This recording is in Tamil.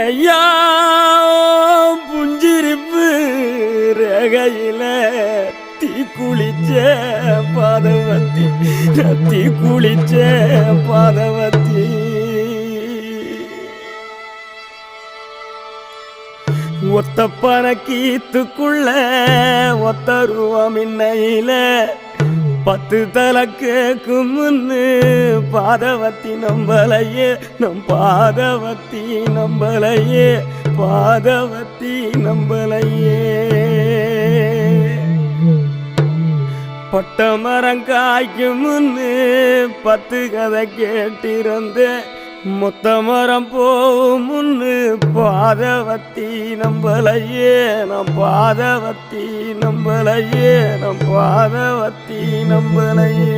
ஐயா புஞ்சிரிப்பு ரகையில தீ குளிச்ச பாதவத்தி தீ குளிச்ச பாதவத்தி ஒத்த பணக்கீத்துக்குள்ள ஒத்த ரூபம் இன்னையில 10 தலை கேக்கும் முன்னு பாதவத்தி நம்பலையே நம் பாதவத்தி நம்பலையே பாதவத்தி நம்பலையே பட்ட மரம் காய்க்கும் முன்னு 10 கதை கேட்டிருந்தேன் மொத்த மரம் போகும் முன்னு பாதவத்தி நம்பலையே நம் பாதவத்தி நம்பலையே நம் பாதவத்தி நம்பலையே